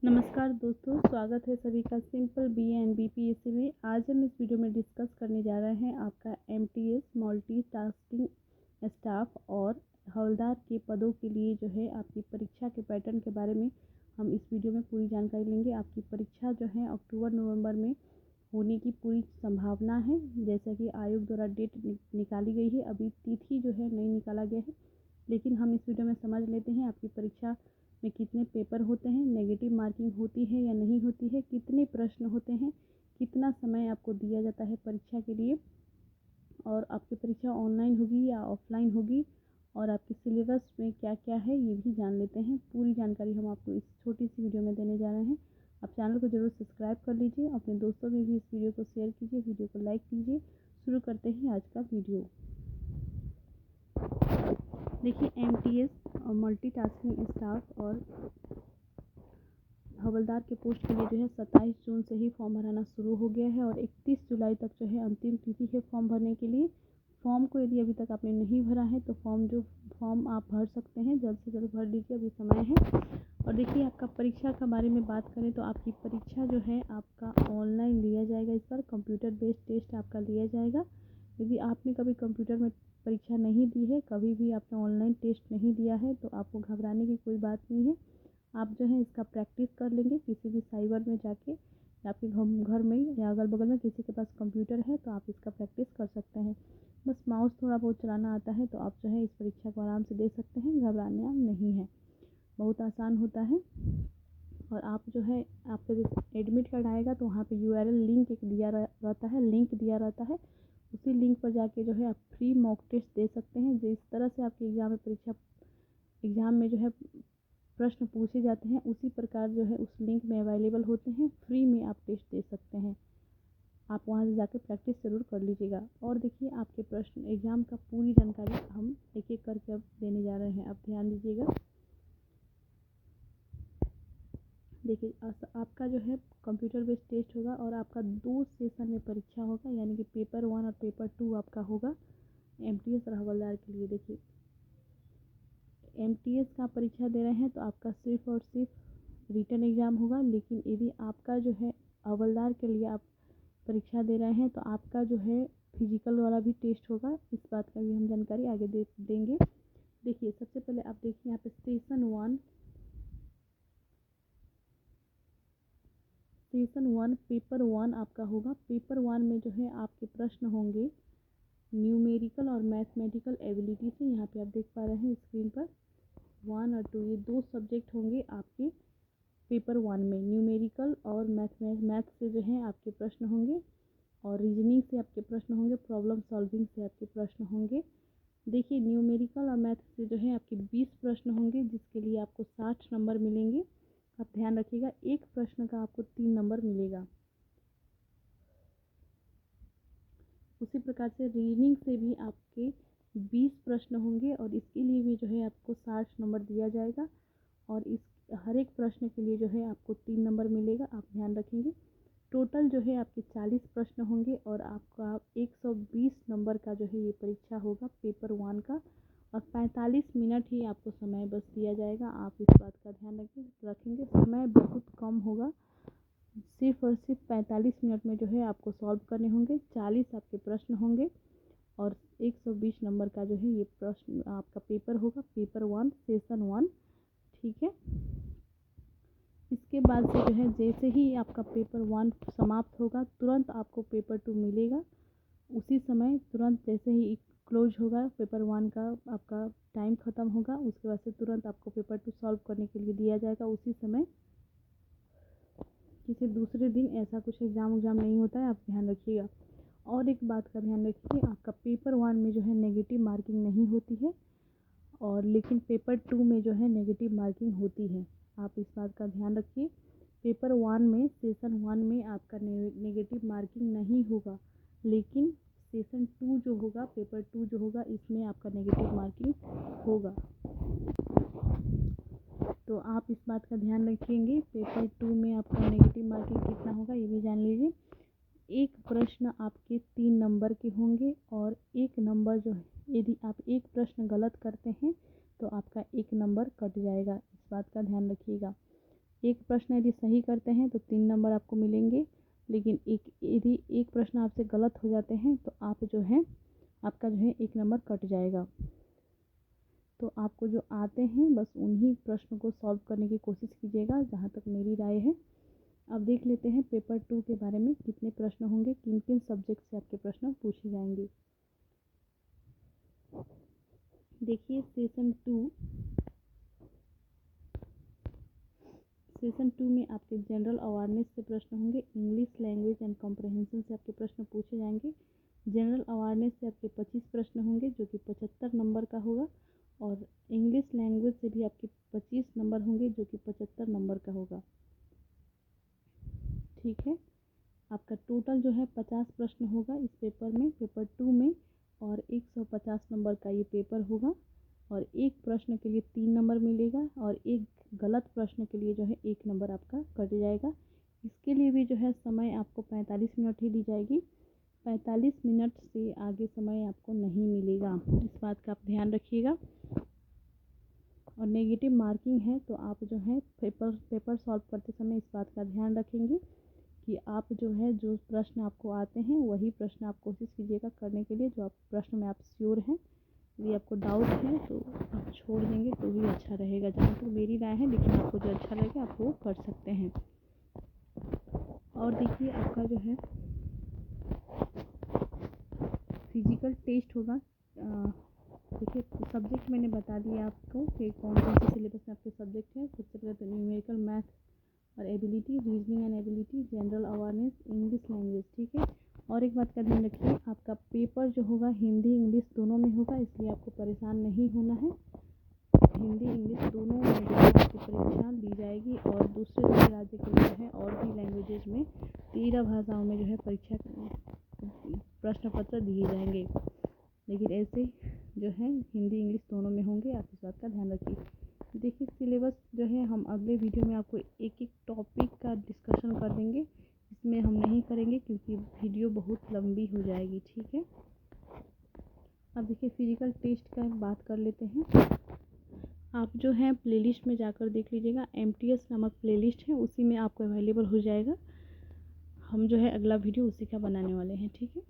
नमस्कार दोस्तों, स्वागत है सभी का सिंपल बी एंड बीपीएससी में। आज हम इस वीडियो में डिस्कस करने जा रहे हैं आपका एमटीएस मल्टीटास्किंग स्टाफ और हवलदार के पदों के लिए जो है आपकी परीक्षा के पैटर्न के बारे में हम इस वीडियो में पूरी जानकारी लेंगे। आपकी परीक्षा जो है अक्टूबर-नवंबर में होने की पूरी संभावना है, जैसा कि आयोग द्वारा डेट निकाली गई है। अभी तिथि जो है नहीं निकाला गया है, लेकिन हम इस वीडियो में समझ लेते हैं आपकी परीक्षा में कितने पेपर होते हैं, नेगेटिव मार्किंग होती है या नहीं होती है, कितने प्रश्न होते हैं, कितना समय आपको दिया जाता है परीक्षा के लिए, और आपकी परीक्षा ऑनलाइन होगी या ऑफलाइन होगी, और आपके सिलेबस में क्या क्या है ये भी जान लेते हैं। पूरी जानकारी हम आपको इस छोटी सी वीडियो में देने जा रहे हैं। आप चैनल को जरूर सब्सक्राइब कर लीजिए, अपने दोस्तों में भी इस वीडियो को शेयर कीजिए, वीडियो को लाइक कीजिए। शुरू करते हैं आज का वीडियो। देखिए, एमटीएस और मल्टीटास्किंग स्टाफ और हवलदार के पोस्ट के लिए जो है 27 जून से ही फॉर्म भराना शुरू हो गया है और 31 जुलाई तक जो है अंतिम तिथि है फॉर्म भरने के लिए। फॉर्म को यदि अभी तक आपने नहीं भरा है तो फॉर्म आप भर सकते हैं, जल्द से जल्द भर लीजिए, अभी समय है। और देखिए, आपका परीक्षा के बारे में बात करें तो आपकी परीक्षा जो है आपका ऑनलाइन लिया जाएगा। इस बार कंप्यूटर बेस्ड टेस्ट आपका लिया जाएगा। यदि आपने कभी कंप्यूटर में परीक्षा नहीं दी है, कभी भी आपने ऑनलाइन टेस्ट नहीं दिया है, तो आपको घबराने की कोई बात नहीं है। आप जो है इसका प्रैक्टिस कर लेंगे किसी भी साइबर में जाके, या आपके घर में या अगल बगल में किसी के पास कंप्यूटर है तो आप इसका प्रैक्टिस कर सकते हैं। बस माउस थोड़ा बहुत चलाना आता है तो आप जो है इस परीक्षा को आराम से दे सकते हैं, घबराना नहीं है, बहुत आसान होता है। और आप जो है आपका जैसे एडमिट कार्ड आएगा तो वहाँ पे यूआरएल लिंक एक दिया रहता है, लिंक दिया रहता है। उसी लिंक पर जाके जो है आप फ्री मॉक टेस्ट दे सकते हैं। जिस तरह से आपके एग्ज़ाम में जो है प्रश्न पूछे जाते हैं, उसी प्रकार जो है उस लिंक में अवेलेबल होते हैं। फ्री में आप टेस्ट दे सकते हैं। आप वहां से जाकर प्रैक्टिस ज़रूर कर लीजिएगा। और देखिए, आपके प्रश्न एग्ज़ाम का पूरी जानकारी हम एक एक करके अब देने जा रहे हैं, आप ध्यान दीजिएगा। देखिए, आपका जो है कंप्यूटर बेस्ड टेस्ट होगा और आपका 2 सेशन में परीक्षा होगा, यानी कि पेपर 1 और पेपर 2 आपका होगा एमटीएस और हवलदार के लिए। देखिए, एमटीएस का परीक्षा दे रहे हैं तो आपका सिर्फ और सिर्फ रिटन एग्ज़ाम होगा, लेकिन यदि आपका जो है हवलदार के लिए आप परीक्षा दे रहे हैं तो आपका जो है फिजिकल वाला भी टेस्ट होगा। इस बात का भी हम जानकारी आगे देंगे। देखिए, सबसे पहले आप देखिए यहाँ पे सेशन वन पेपर 1 आपका होगा। पेपर 1 में जो है आपके प्रश्न होंगे न्यूमेरिकल और मैथमेटिकल एबिलिटी से। यहाँ पे आप देख पा रहे हैं स्क्रीन पर 1 और 2 ये 2 सब्जेक्ट होंगे आपके पेपर 1 में। न्यूमेरिकल और मैथ से जो है आपके प्रश्न होंगे, और रीजनिंग से आपके प्रश्न होंगे, प्रॉब्लम सॉल्विंग से आपके प्रश्न होंगे। देखिए, न्यूमेरिकल और मैथ से जो है आपके 20 प्रश्न होंगे, जिसके लिए आपको 60 नंबर मिलेंगे। आप ध्यान रखिएगा, एक प्रश्न का आपको 3 नंबर मिलेगा। उसी प्रकार से रीजनिंग से भी आपके 20 प्रश्न होंगे और इसके लिए भी जो है आपको 60 नंबर दिया जाएगा, और इस हर एक प्रश्न के लिए जो है आपको 3 नंबर मिलेगा। आप ध्यान रखेंगे, टोटल जो है आपके 40 प्रश्न होंगे और आपका 120 नंबर का जो है ये परीक्षा होगा पेपर 1 का, और 45 मिनट ही आपको समय बस दिया जाएगा। आप इस बात का ध्यान रखेंगे, समय बहुत कम होगा। सिर्फ और सिर्फ 45 मिनट में जो है आपको सॉल्व करने होंगे। 40 आपके प्रश्न होंगे और 120 नंबर का जो है ये प्रश्न आपका पेपर होगा, पेपर 1 सेशन 1। ठीक है, इसके बाद से जो है जैसे ही आपका पेपर 1 समाप्त होगा, तुरंत आपको पेपर 2 मिलेगा। उसी समय तुरंत जैसे ही क्लोज होगा पेपर 1 का, आपका टाइम ख़त्म होगा, उसके बाद से तुरंत आपको पेपर 2 सॉल्व करने के लिए दिया जाएगा उसी समय। किसी दूसरे दिन ऐसा कुछ एग्ज़ाम नहीं होता है, आप ध्यान रखिएगा। और एक बात का ध्यान रखिए, आपका पेपर 1 में जो है नेगेटिव मार्किंग नहीं होती है, और लेकिन पेपर 2 में जो है नेगेटिव मार्किंग होती है। आप इस बात का ध्यान रखिए, पेपर 1 में सेशन 1 में आपका नेगेटिव मार्किंग नहीं होगा, लेकिन सेशन 2 जो होगा, पेपर 2 जो होगा, इसमें आपका नेगेटिव मार्किंग होगा। तो आप इस बात का ध्यान रखेंगे, पेपर 2 में आपका नेगेटिव मार्किंग कितना होगा ये भी जान लीजिए। एक प्रश्न आपके 3 नंबर के होंगे, और एक नंबर जो है, यदि आप एक प्रश्न गलत करते हैं तो आपका एक नंबर कट जाएगा। इस बात का ध्यान रखिएगा। एक प्रश्न यदि सही करते हैं तो 3 नंबर आपको मिलेंगे, लेकिन यदि एक प्रश्न आपसे गलत हो जाते हैं तो आप जो है आपका जो है 1 नंबर कट जाएगा। तो आपको जो आते हैं बस उन्हीं प्रश्न को सॉल्व करने की कोशिश कीजिएगा, जहाँ तक मेरी राय है। अब देख लेते हैं पेपर 2 के बारे में कितने प्रश्न होंगे, किन किन सब्जेक्ट से आपके प्रश्न पूछे जाएंगे। देखिए सेशन 2 में आपके जनरल अवेयरनेस से प्रश्न होंगे, इंग्लिश लैंग्वेज एंड कॉम्प्रहेंशन से आपके प्रश्न पूछे जाएंगे। जनरल अवेयरनेस से आपके 25 प्रश्न होंगे जो कि 75 नंबर का होगा, और इंग्लिश लैंग्वेज से भी आपके 25 नंबर होंगे जो कि 75 नंबर का होगा। ठीक है, आपका टोटल जो है 50 प्रश्न होगा इस पेपर में, पेपर 2 में, और 150 नंबर का ये पेपर होगा, और एक प्रश्न के लिए 3 नंबर मिलेगा, और एक गलत प्रश्न के लिए जो है 1 नंबर आपका कट जाएगा। इसके लिए भी जो है समय आपको 45 मिनट ही दी जाएगी, 45 मिनट से आगे समय आपको नहीं मिलेगा, इस बात का आप ध्यान रखिएगा। और नेगेटिव मार्किंग है तो आप जो है पेपर सॉल्व करते समय इस बात का ध्यान रखेंगे कि आप जो है जो प्रश्न आपको आते हैं वही प्रश्न आप कोशिश कीजिएगा करने के लिए, जो आप प्रश्न में आप श्योर हैं। यदि आपको डाउट है तो आप छोड़ देंगे तो भी अच्छा रहेगा, जहाँ तक मेरी राय है, लेकिन आपको जो अच्छा लगे आप वो कर सकते हैं। और देखिए आपका जो है फिजिकल टेस्ट होगा। देखिए सब्जेक्ट मैंने बता दिया आपको कि कौन कौन से सिलेबस में आपके सब्जेक्ट है। सबसे पहले तो न्यूमेरिकल, मैथ और ability, reasoning and ability, general awareness, English language. ठीक है, और एक बात का ध्यान रखिए, आपका पेपर जो होगा हिंदी इंग्लिश दोनों में होगा, इसलिए आपको परेशान नहीं होना है। हिंदी इंग्लिश दोनों लैंग्वेज की परीक्षा दी जाएगी, और दूसरे राज्य के जो है और भी लैंग्वेजेज में 13 भाषाओं में जो है परीक्षा प्रश्न पत्र दिए जाएंगे, लेकिन ऐसे जो है हिंदी इंग्लिश दोनों में होंगे, आप इस बात का ध्यान रखिए। देखिए सिलेबस जो है हम अगले वीडियो में आपको एक एक टॉपिक का डिस्कशन कर देंगे, इसमें हम नहीं करेंगे क्योंकि वीडियो बहुत लंबी हो जाएगी। ठीक है, अब देखिए फिजिकल टेस्ट का बात कर लेते हैं। आप जो है प्लेलिस्ट में जाकर देख लीजिएगा, MTS नामक प्लेलिस्ट है, उसी में आपको अवेलेबल हो जाएगा। हम जो है अगला वीडियो उसी का बनाने वाले हैं। ठीक है,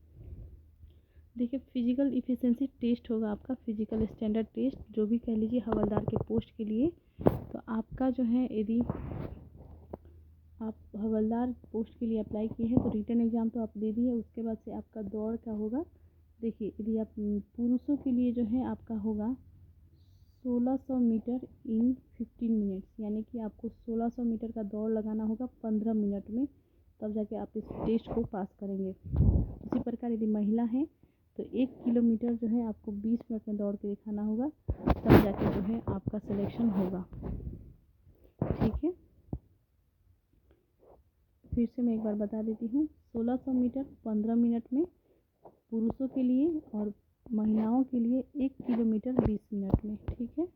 देखिए फिजिकल इफिशिएंसी टेस्ट होगा आपका, फिजिकल स्टैंडर्ड टेस्ट जो भी कह लीजिए हवलदार के पोस्ट के लिए। तो आपका जो है यदि आप हवलदार पोस्ट के लिए अप्लाई किए हैं तो रिटन एग्ज़ाम तो आप दे दिए, उसके बाद से आपका दौड़ का होगा। देखिए यदि आप पुरुषों के लिए जो है आपका होगा 1600 मीटर इन 15 मिनट्स, यानी कि आपको 1600 मीटर का दौड़ लगाना होगा 15 मिनट में, तब जाके आप इस टेस्ट को पास करेंगे। इसी प्रकार यदि महिला है तो 1 किलोमीटर जो है आपको 20 मिनट में दौड़ के दिखाना होगा, तब जाके जो है आपका सिलेक्शन होगा। ठीक है, फिर से मैं एक बार बता देती हूँ, 1600 मीटर 15 मिनट में पुरुषों के लिए, और महिलाओं के लिए 1 किलोमीटर 20 मिनट में। ठीक है,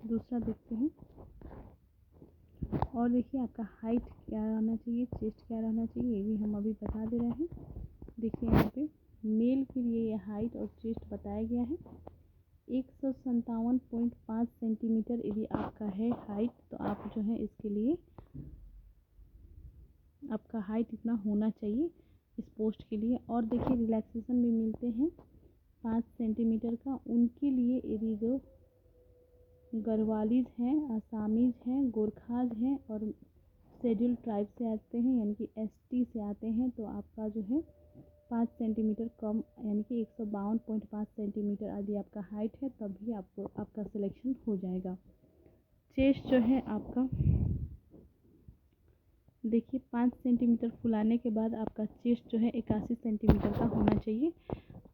दूसरा देखते हैं। और देखिए आपका हाइट क्या रहना चाहिए, चेस्ट क्या रहना चाहिए, ये भी हम अभी बता दे रहे हैं। देखिए यहाँ पे मेल के लिए ये हाइट और चेस्ट बताया गया है। 157.5 सेंटीमीटर यदि आपका है हाइट, तो आप जो है इसके लिए आपका हाइट इतना होना चाहिए इस पोस्ट के लिए। और देखिए रिलैक्सेशन भी मिलते हैं 5 सेंटीमीटर का, उनके लिए यदि जो गढ़वालीज हैं, आसामीज हैं, गोरखाज हैं और शेड्यूल ट्राइब से आते हैं यानी कि ST से आते हैं, तो आपका जो है 5 सेंटीमीटर कम, यानी कि 152.5 सेंटीमीटर यदि आपका हाइट है तभी आपको आपका सिलेक्शन हो जाएगा। चेस्ट जो है आपका देखिए 5 सेंटीमीटर फुलाने के बाद आपका चेस्ट जो है 81 सेंटीमीटर का होना चाहिए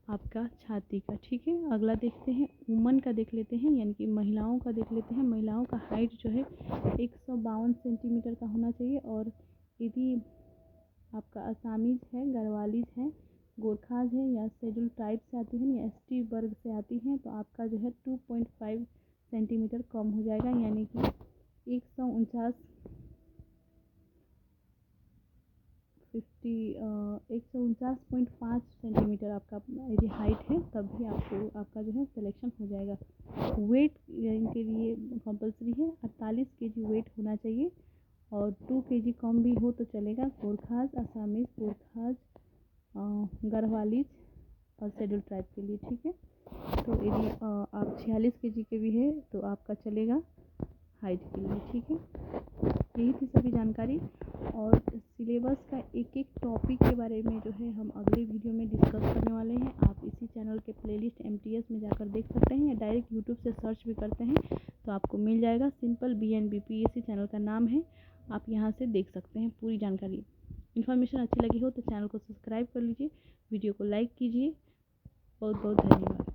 आपका छाती का। ठीक है, अगला देखते हैं वुमन का, देख लेते हैं यानी कि महिलाओं का देख लेते हैं। महिलाओं का हाइट जो है 152 सेंटीमीटर का होना चाहिए, और यदि आपका असामीज है, गढ़वालीज है, गोरखाज है या शेड्यूल ट्राइब से आती हैं या ST वर्ग से आती हैं, तो आपका जो है 2.5 सेंटीमीटर कम हो जाएगा, यानी कि 149 149.5 सेंटीमीटर आपका यदि हाइट है तब भी आपका जो है सिलेक्शन हो जाएगा। वेट इनके लिए कंपलसरी है, 48 केजी वेट होना चाहिए और 2 केजी कम भी हो तो चलेगा। गोरखास, असामीज, गोरखास, गढ़वालीज और शेड्यूल ट्राइब के लिए, ठीक है। तो यदि आप 46 केजी के भी है तो आपका चलेगा हाइट के लिए, ठीक है। यही थी सभी जानकारी और सिलेबस का एक एक टॉपिक के बारे में जो है हम अगले वीडियो में डिस्कस करने वाले हैं। आप इसी चैनल के प्लेलिस्ट MTS में जाकर देख सकते हैं या डायरेक्ट यूट्यूब से सर्च भी करते हैं तो आपको मिल जाएगा। सिंपल BNBPSC चैनल का नाम है, आप यहाँ से देख सकते हैं पूरी जानकारी। इन्फॉर्मेशन अच्छी लगी हो तो चैनल को सब्सक्राइब कर लीजिए, वीडियो को लाइक कीजिए। बहुत बहुत धन्यवाद।